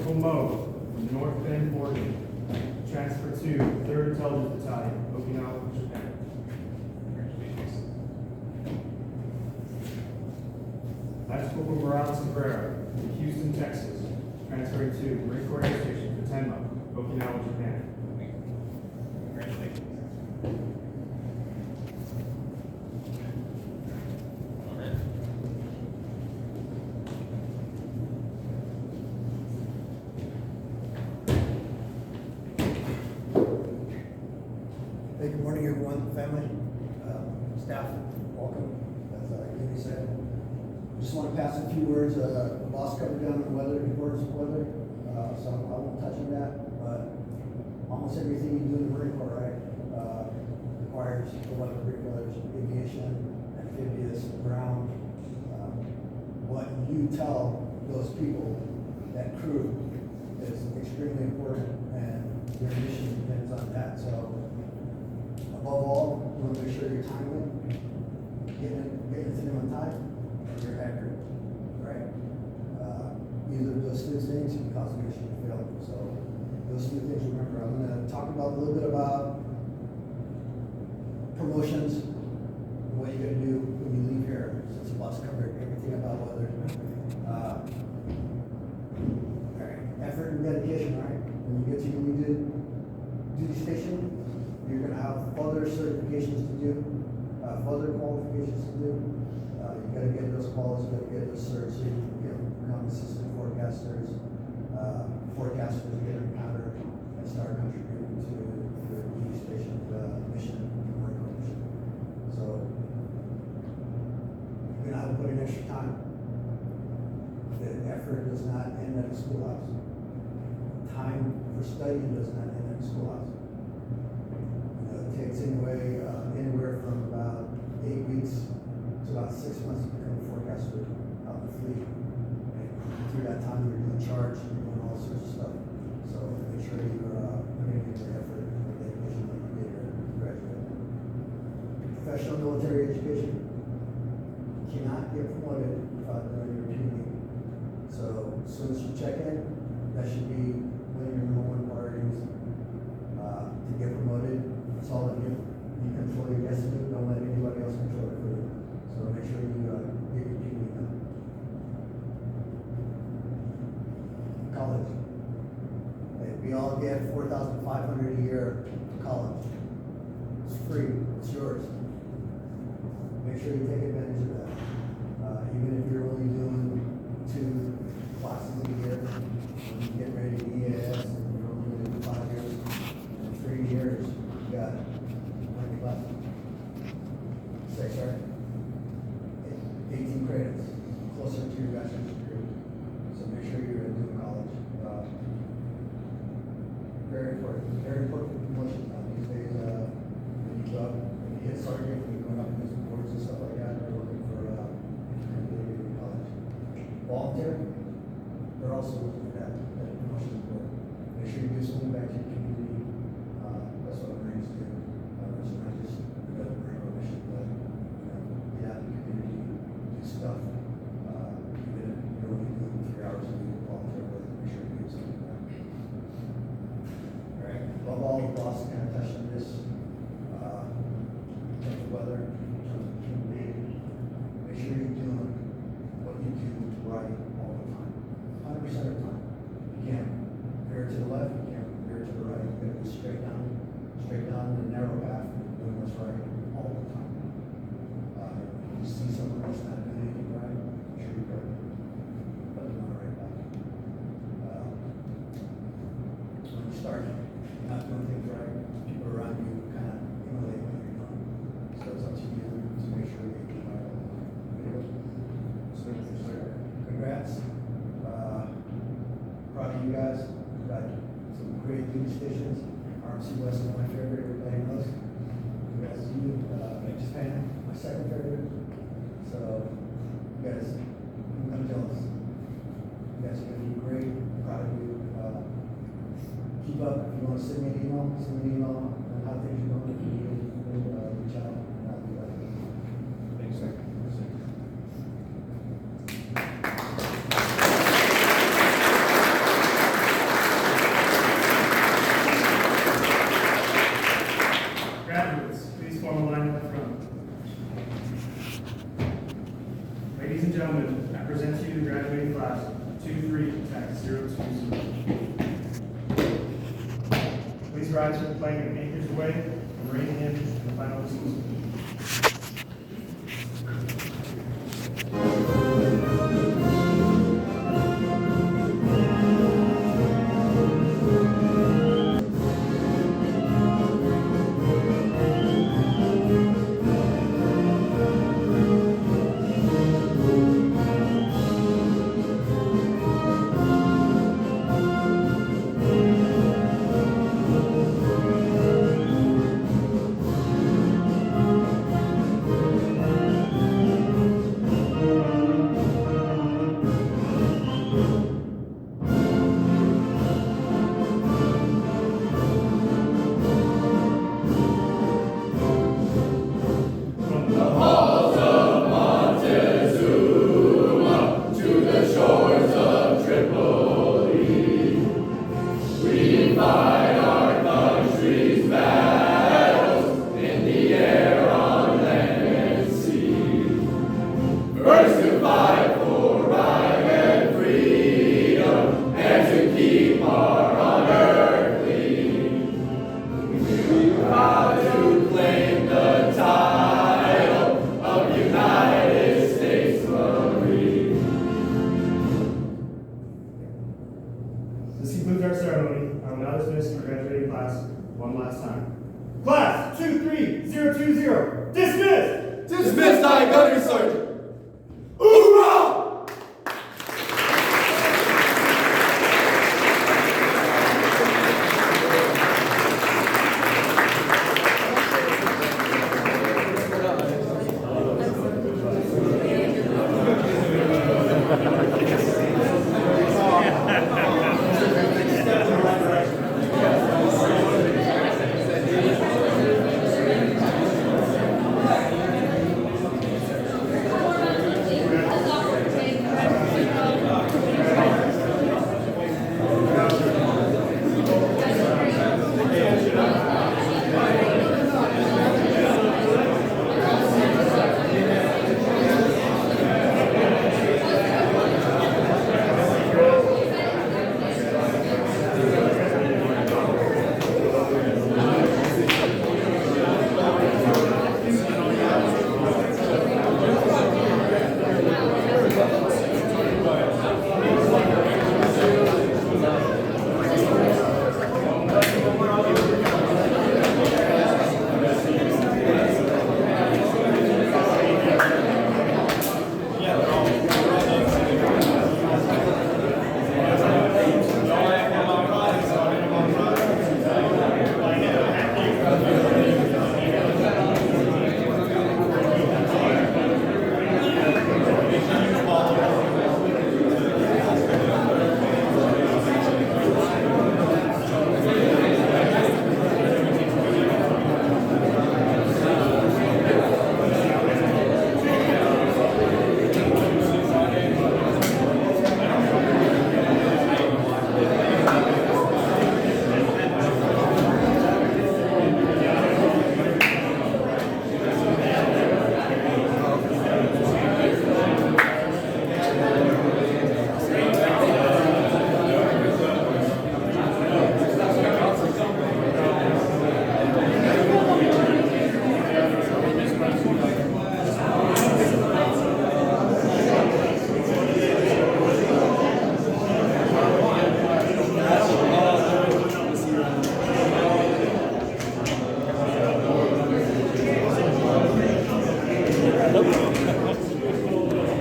Corporal Moe from North Bend, Oregon. Transfer to 3rd Intelligence Battalion, Okinawa, Japan. Lance Corporal Morales Cabrera from Houston, Texas. Transferring to Marine Corps Air Station, Futenma, Okinawa, Japan. Hey, good morning, everyone, family, staff, welcome, as Gary said. Just want to pass a few words. The boss covered down the weather, importance of weather, so I won't touch on that, but almost everything you do in the Marine Corps, right, requires the weather, whether it's aviation, amphibious, ground. What you tell those people, that crew, is extremely important, and your mission depends on that. So above all, you want to make sure you're timely, getting to them on time, and you're accurate, right? Either of those two things can cause a mission to fail. So those two things, remember. I'm going to talk about a little bit about promotions, what you're going to do when you leave here, since the boss covered everything about weather. All right, effort and dedication, right? When you get to your duty station, you're going to have other certifications to do, other qualifications to do. You got to get those calls, you got to get those certs, so you can become assistant forecasters, forecasters get encountered and start contributing to your duty station mission, Marine Corps mission. So you're going to have to put in extra time. The effort does not end at the schoolhouse. Time for studying does not end at the schoolhouse. It takes anywhere from about 8 weeks to about 6 months to become a forecaster out in the fleet. And through that time, you're doing charge, you're doing all sorts of stuff. So make sure you're putting in your effort and dedication when you get here and graduate. Professional military education. You cannot get promoted without doing your training. So as soon as you check in, that should be one of your number one priorities to get promoted. It's all of you. You control your destiny. Don't let anybody else control it for you. So make sure you get your training done. College. Hey, we all get $4,500 a year to college. It's free. It's yours. Make sure you take advantage of that. Even if you're only doing 2 classes a year, when you get ready to EAS, and you're only going to do 5 years, in 3 years, you got 20 classes. 6, right? 18 credits, closer to your bachelor's degree. So make sure you're doing college. Very important for promotions now these days. When you hit sergeant, when you're going up in boards and stuff like that, they're looking for college. Volunteer, they're also looking for that promotion board. Make sure you do something back to your community. That's what Marines do. It's not just the Marine Corps mission, but get out in the community, do stuff. Even if you're only doing 3 hours a week, volunteer work, make sure you do something back. All right. Above all, the boss kind of touched on this. In terms of weather, in terms of community, make sure you're doing what you do right all the time. 100% of the time. You can't veer to the left, you can't veer to the right. You gotta go straight down the narrow path, doing what's right all the time. If you see someone that's not doing anything right, make sure you put them on the right path. When you start not doing things right, people around you kind of emulate what you're doing. So it's up to you to make sure you do right all the time. Congrats. Proud of you guys. We've got some great duty stations. RMC West is my favorite. Everybody knows. Congrats to you. Japan, my second favorite. So, you guys, I'm jealous. You guys are going to be great. Proud of you. Keep up. If you want to send me an email on how things are going. If you need anything, reach out. And I'll be glad to. Thanks, sir. gentlemen, I present to you the graduating class 23-020. Please rise for the playing of Anchors Away and Rain Hymn in the final dismissal. This concludes our ceremony. I will now dismiss our graduating class one last time. Class 23020, dismissed! Dismissed, I gunnery sergeant! Hoorah!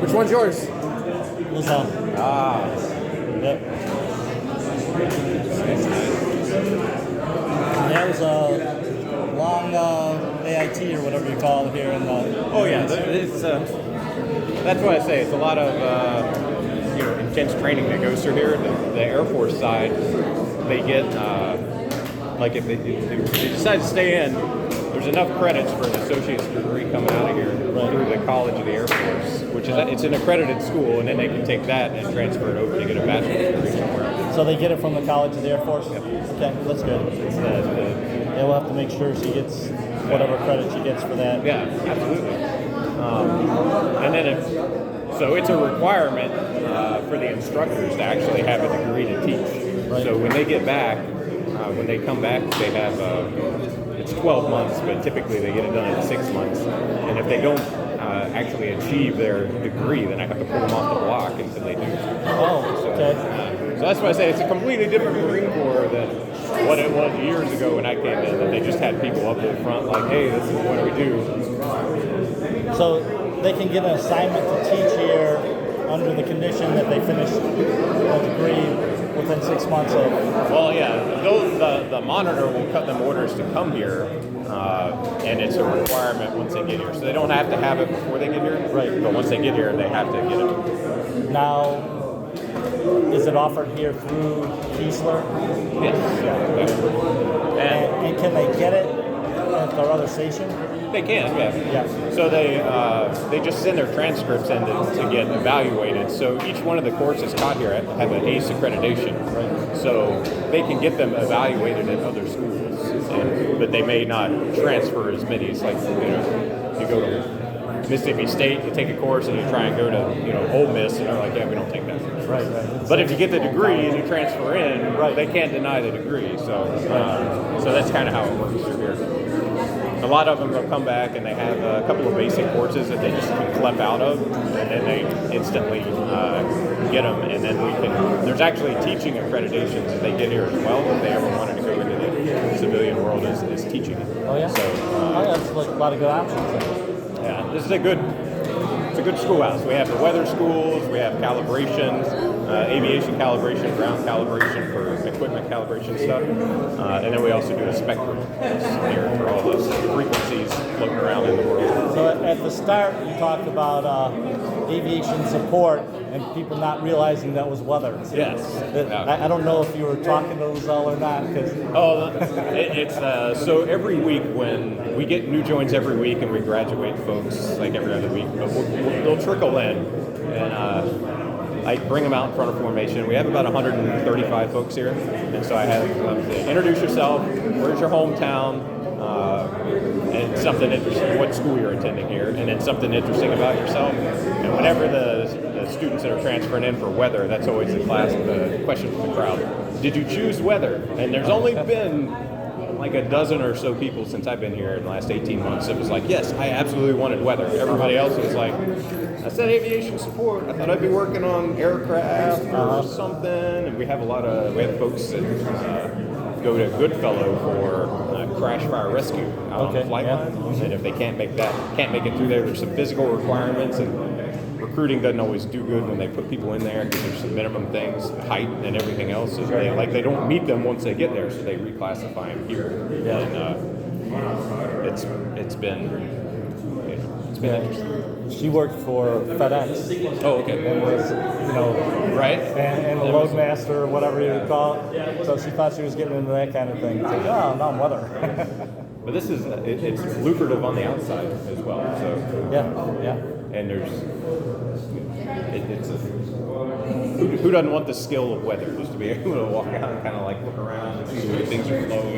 Which one's yours? LeZelle. Ah. Yep. That was a long AIT or whatever you call it here in the. Oh yeah, it's that's why I say it's a lot of intense training that goes through here. The Air Force side, they get like if they decide to stay in, there's enough credits for an associate's degree coming out of here through the College of the Air Force, which is it's an accredited school, and then they can take that and transfer it over to get a bachelor's degree somewhere. So they get it from the College of the Air Force? Yep. Okay, that's good. It's Yeah, we'll have to make sure she gets whatever credit she gets for that. yeah, absolutely. And then so it's a requirement for the instructors to actually have a degree to teach. Right. So when they get back, when they come back, they have it's 12 months, but typically they get it done in 6 months. And if they don't actually achieve their degree, then I have to pull them off the block until they do. Oh, okay. So that's why I say it's a completely different Marine Corps than what it was years ago when I came in. And they just had people up in front like, hey, this is what we do. So they can get an assignment to teach here under the condition that they finish a degree within 6 months of. Well, yeah, the monitor will cut them orders to come here, and it's a requirement once they get here. So they don't have to have it before they get here, Right. But once they get here, they have to get it. Now, is it offered here through Kiesler? Yes. And can they get it at their other station? They can, yeah. Yeah. So they just send their transcripts in to get evaluated. So each one of the courses taught here have an ACE accreditation. Right. So they can get them evaluated at other schools, but they may not transfer as many. It's like, you go to Mississippi State, you take a course and you try and go to, Ole Miss, and they're like, yeah, we don't take that. Right, right. But if you get the degree and you transfer in, Right. they can't deny the degree. So that's kind of how it works through here. A lot of them will come back and they have a couple of basic courses that they just can clep out of, and then they instantly get them. And then there's actually teaching accreditations that they get here as well if they ever wanted to go into the civilian world as teaching. Oh, yeah? So, that's like a lot of good options. yeah, this is a good schoolhouse. We have the weather schools, we have calibrations, aviation calibration, ground calibration for equipment calibration stuff, and then we also do a spectrum here for all those frequencies floating around in the world. So at the start, you talked about aviation support and people not realizing that was weather. Yes. I don't know if you were talking to LeZelle or not, because It's so every week when we get new joins every week and we graduate folks like every other week, but they'll trickle in, and I bring them out in front of formation. We have about 135 folks here, and so I have introduce yourself, where's your hometown, and something interesting, what school you're attending here, and then something interesting about yourself. And whenever the students that are transferring in for weather, that's always the question from the crowd. Did you choose weather? And there's only been like a dozen or so people since I've been here in the last 18 months. It was like, yes, I absolutely wanted weather. Everybody else was like, I said aviation support. I thought I'd be working on aircraft or something. And we have folks that go to Goodfellow for crash fire rescue out on the flight line. And if they can't make it through there's some physical requirements, and recruiting doesn't always do good when they put people in there because there's some minimum things, height and everything else. So they don't meet them once they get there, so they reclassify them here. Yeah. And it's been interesting. she worked for FedEx. Oh, okay. And was, Right. and a loadmaster or whatever you would call it. So she thought she was getting into that kind of thing. It's like, oh, no, I'm weather. But this is it's lucrative on the outside as well. So yeah. and who doesn't want the skill of weather, just to be able to walk out and kind of like look around and see where things are flowing.